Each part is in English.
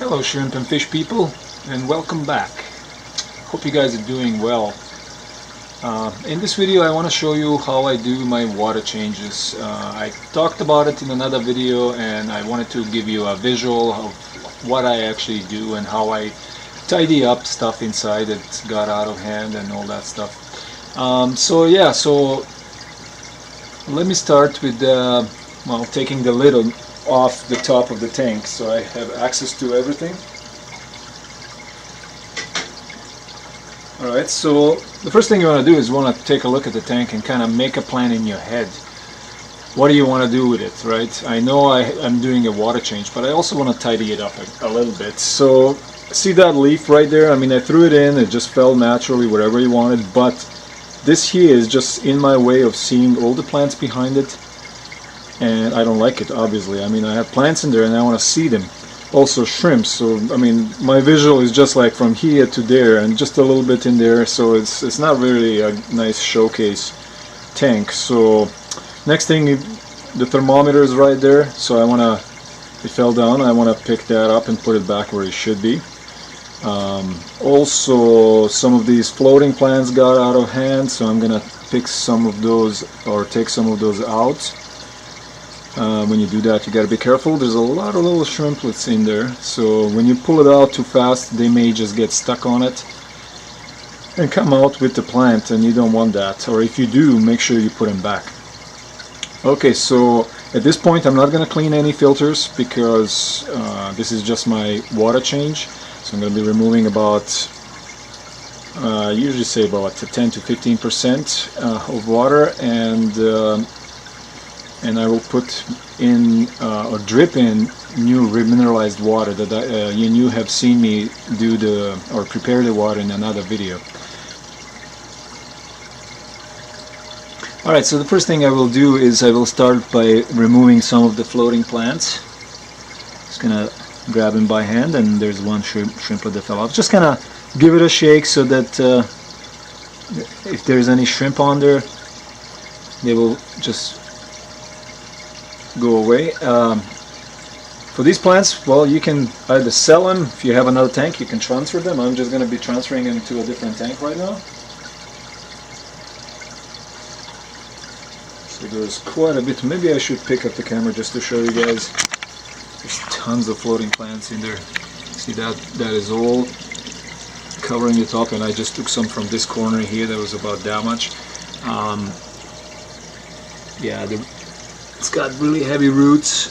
Hello shrimp and fish people, and welcome back. Hope you guys are doing well. In this video I want to show you how I do my water changes. I talked about it in another video and I wanted to give you a visual of what I actually do and how I tidy up stuff inside that got out of hand and all that stuff. So let me start with taking the lid off the top of the tank so I have access to everything. Alright, so the first thing you want to do is want to take a look at the tank and kind of make a plan in your head. What do you want to do with it, right? I know I'm doing a water change, but I also want to tidy it up a little bit. So see that leaf right there? I mean, I threw it in, it just fell naturally, whatever you wanted, but this here is just in my way of seeing all the plants behind it. And I don't like it, obviously. I mean, I have plants in there and I want to see them. Also shrimps, so I mean, my visual is just like from here to there and just a little bit in there, so it's not really a nice showcase tank. So next thing, the thermometer is right there, so I want to, it fell down, I want to pick that up and put it back where it should be. Also, some of these floating plants got out of hand, so I'm gonna pick some of those or take some of those out. When you do that, you got to be careful. There's a lot of little shrimplets in there, so when you pull it out too fast, they may just get stuck on it and come out with the plant, and you don't want that. Or if you do, make sure you put them back. Okay, so at this point I'm not going to clean any filters because this is just my water change. So I'm going to be removing about, usually say about 10 to 15% of water, and I will put in or drip in new remineralized water that you have seen me do or prepare the water in another video. Alright, so the first thing I will do is I will start by removing some of the floating plants. Just gonna grab them by hand, and there's one shrimplet that fell off. Just kind of give it a shake so that if there's any shrimp on there, they will just go away. For these plants, well, you can either sell them. If you have another tank, you can transfer them. I'm just going to be transferring them to a different tank right now. So there's quite a bit. Maybe I should pick up the camera just to show you guys. There's tons of floating plants in there. See that? That is all covering the top, and I just took some from this corner here. That was about that much. Yeah, it's got really heavy roots.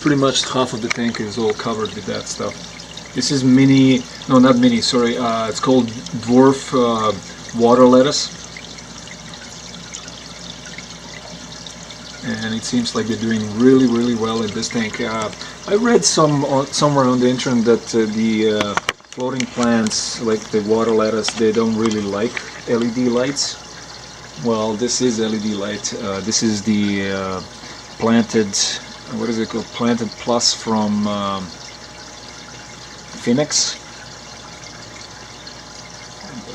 Pretty much half of the tank is all covered with that stuff. This is mini, no, not mini, sorry, it's called dwarf water lettuce. And it seems like they're doing really, really well in this tank. I read somewhere on the internet that the floating plants, like the water lettuce, they don't really like LED lights. Well, this is LED light. This is the planted, what is it called? Planted Plus from Phoenix.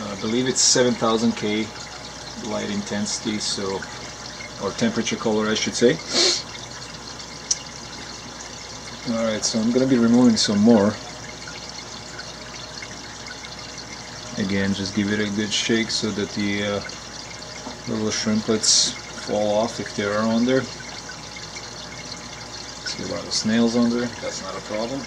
I believe it's 7000K light intensity, so, or temperature color, I should say. Alright, so I'm going to be removing some more. Again, just give it a good shake so that the little shrimplets fall off if they are on there. See a lot of snails on there, that's not a problem.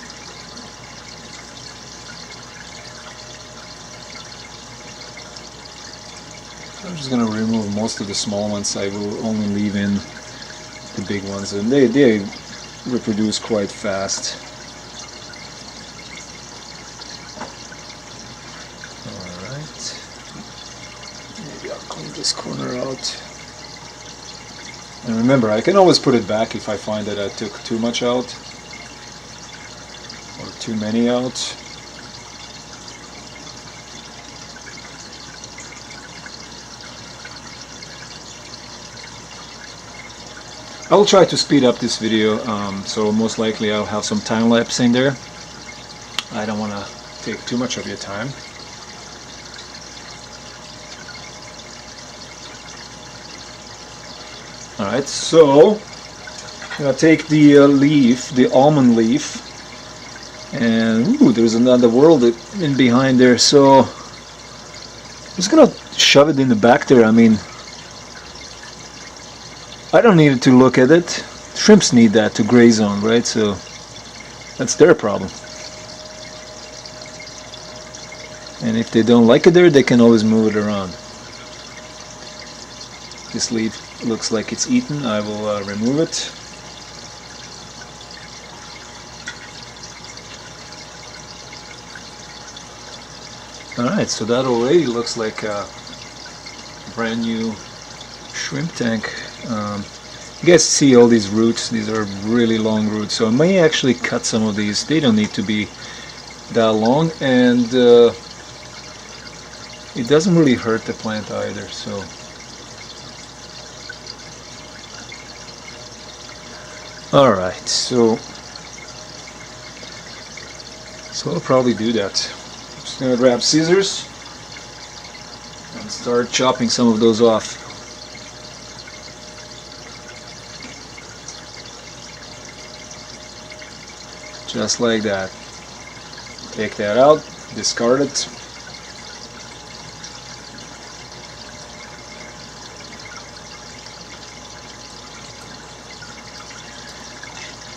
I'm just going to remove most of the small ones. I will only leave in the big ones, and they reproduce quite fast. Clean this corner out. And remember, I can always put it back if I find that I took too much out or too many out. I will try to speed up this video, so most likely I'll have some time lapse in there. I don't want to take too much of your time. Alright, so I'm gonna take the leaf, the almond leaf, and ooh, there's another world in behind there, so I'm just gonna shove it in the back there. I mean, I don't need to look at it. Shrimps need that to graze on, right? So that's their problem. And if they don't like it there, they can always move it around. This leaf looks like it's eaten. I will remove it. Alright, so that already looks like a brand new shrimp tank. You guys see all these roots? These are really long roots, so I may actually cut some of these. They don't need to be that long, and it doesn't really hurt the plant either. So alright, so I'll probably do that. I'm just gonna grab scissors and start chopping some of those off. Just like that. Take that out, discard it.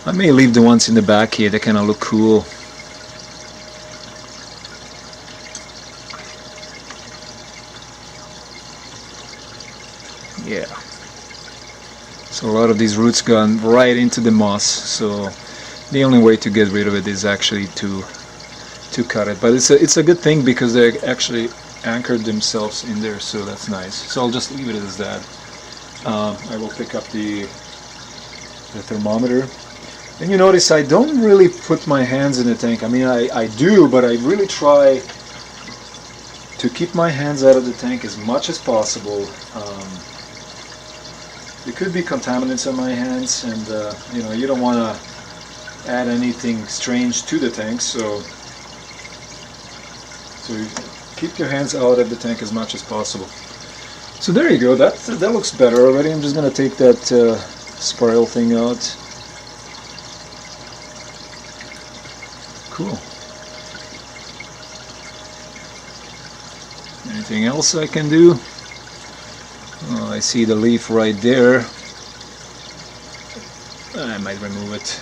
I may leave the ones in the back here, they kind of look cool. Yeah. So a lot of these roots gone right into the moss, so the only way to get rid of it is actually to cut it. But it's a good thing because they actually anchored themselves in there, so that's nice. So I'll just leave it as that. I will pick up the thermometer. And you notice I don't really put my hands in the tank. I mean, I do, but I really try to keep my hands out of the tank as much as possible. There could be contaminants on my hands, and you know, you don't want to add anything strange to the tank, so you keep your hands out of the tank as much as possible. So there you go. That looks better already. I'm just going to take that spiral thing out. Cool. Anything else I can do? Oh, I see the leaf right there. I might remove it.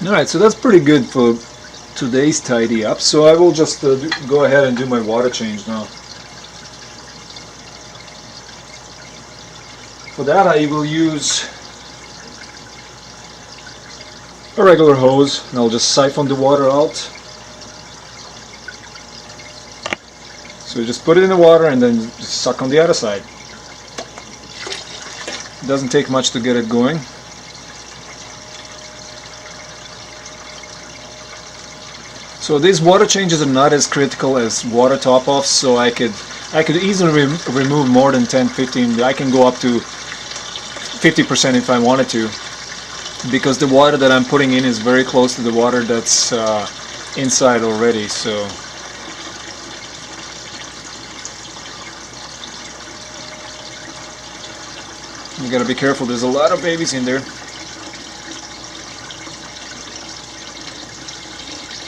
Alright, so that's pretty good for today's tidy up. So I will just go ahead and do my water change now. For that I will use a regular hose, and I'll just siphon the water out. So you just put it in the water and then just suck on the other side. It doesn't take much to get it going. So these water changes are not as critical as water top-offs, so I could easily remove more than 10-15. I can go up to 50% if I wanted to, because the water that I'm putting in is very close to the water that's inside already. So you gotta be careful, there's a lot of babies in there.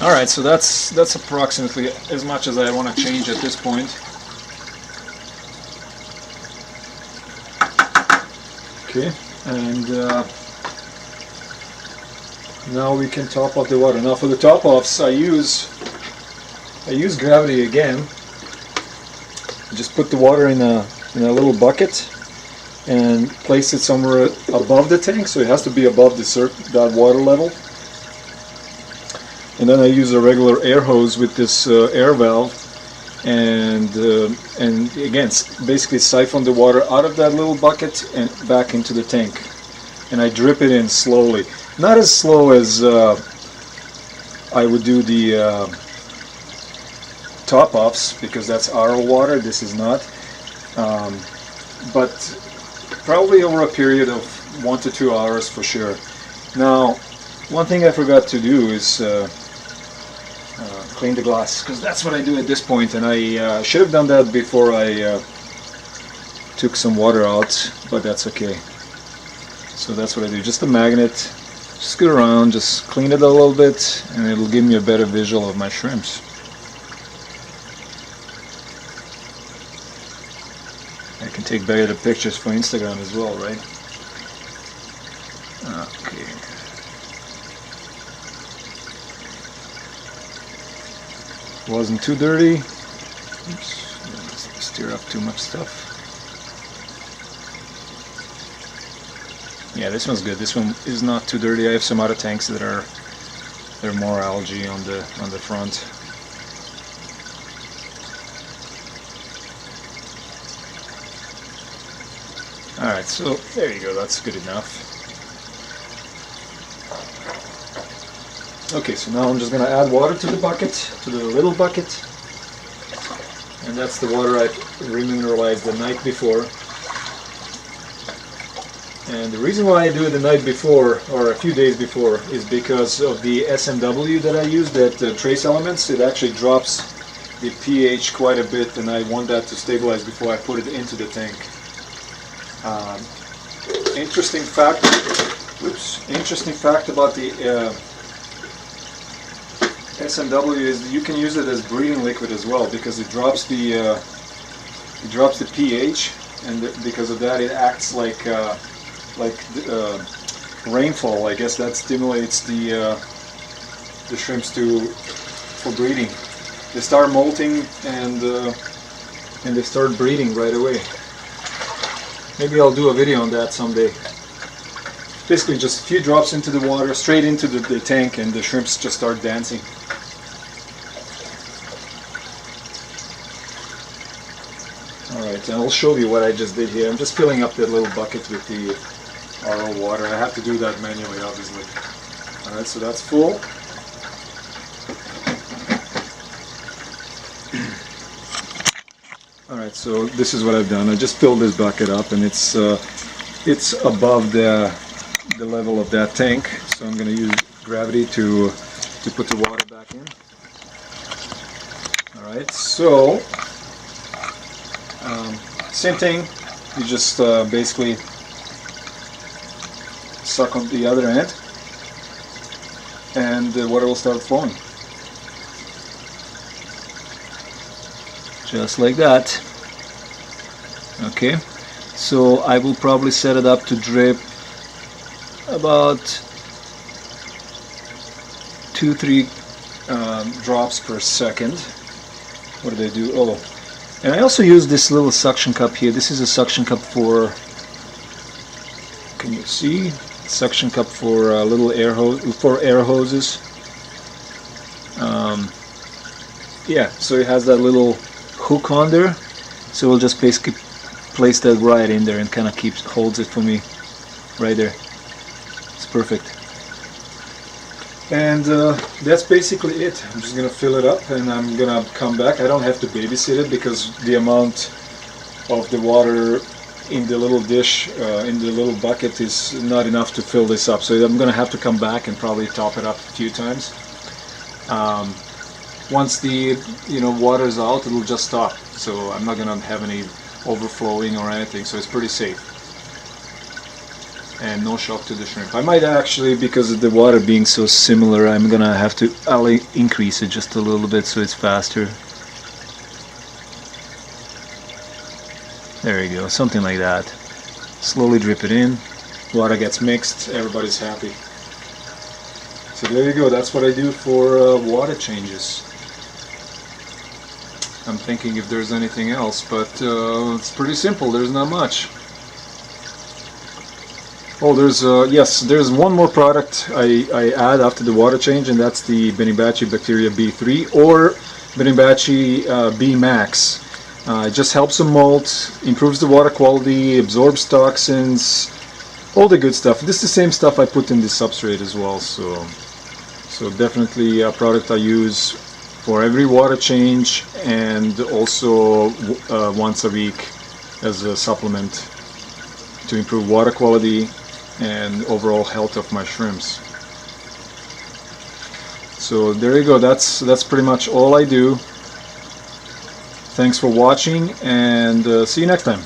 Alright, so that's approximately as much as I want to change at this point. Okay, and now we can top off the water. Now for the top offs, I use gravity again. Just put the water in a little bucket and place it somewhere above the tank, so it has to be above that water level. And then I use a regular air hose with this air valve, and again basically siphon the water out of that little bucket and back into the tank. And I drip it in slowly, not as slow as I would do the top offs, because that's RO water. This is not, but probably over a period of 1 to 2 hours for sure. Now, one thing I forgot to do is clean the glass, because that's what I do at this point, and I should have done that before I took some water out, but that's okay. So that's what I do, just a magnet, just go around, just clean it a little bit, and it'll give me a better visual of my shrimps. I can take better pictures for Instagram as well, right? Okay. Wasn't too dirty. Oops, let's stir up too much stuff. Yeah, this one's good. This one is not too dirty. I have some other tanks that are more algae on the front. Alright, so there you go, that's good enough. Okay, so now I'm just gonna add water to the bucket, to the little bucket. And that's the water I remineralized the night before. And the reason why I do it the night before, or a few days before, is because of the SMW that I use, that trace elements. It actually drops the pH quite a bit, and I want that to stabilize before I put it into the tank. Interesting fact about the SMW is you can use it as breeding liquid as well, because it drops the pH, and because of that it acts like rainfall. I guess that stimulates the shrimps for breeding. They start molting and they start breeding right away. Maybe I'll do a video on that someday. Basically just a few drops into the water, straight into the tank, and the shrimps just start dancing. Alright, and I'll show you what I just did here. I'm just filling up that little bucket with the RO water. I have to do that manually, obviously. Alright, so that's full. Alright, so this is what I've done. I just filled this bucket up, and it's above the level of that tank. So I'm going to use gravity to put the water back in. Alright, so same thing. You just basically suck on the other end, and the water will start flowing. Just like that. Okay, so I will probably set it up to drip about 2-3 drops per second. What did I do? Oh, and I also use this little suction cup here. This is a suction cup for, can you see? Suction cup for little air hoses. Yeah, so it has that little hook on there, so we'll just basically place that right in there and kind of holds it for me right there. It's perfect. And that's basically it. I'm just gonna fill it up, and I'm gonna come back. I don't have to babysit it because the amount of the water in the little dish, in the little bucket, is not enough to fill this up. So I'm gonna have to come back and probably top it up a few times. Once the water's out, it'll just stop. So I'm not gonna have any overflowing or anything. So it's pretty safe. And no shock to the shrimp. I might actually, because of the water being so similar, I'll increase it just a little bit so it's faster. There you go, something like that. Slowly drip it in, water gets mixed, everybody's happy. So there you go, that's what I do for water changes. I'm thinking if there's anything else, but it's pretty simple, there's not much. Oh, there's one more product I add after the water change, and that's the Benibachi Bacteria B3 or Benibachi B Max. It just helps them molt, improves the water quality, absorbs toxins, all the good stuff. This is the same stuff I put in the substrate as well, so definitely a product I use for every water change, and also once a week as a supplement to improve water quality and overall health of my shrimps. So there you go, that's pretty much all I do. Thanks for watching, and see you next time.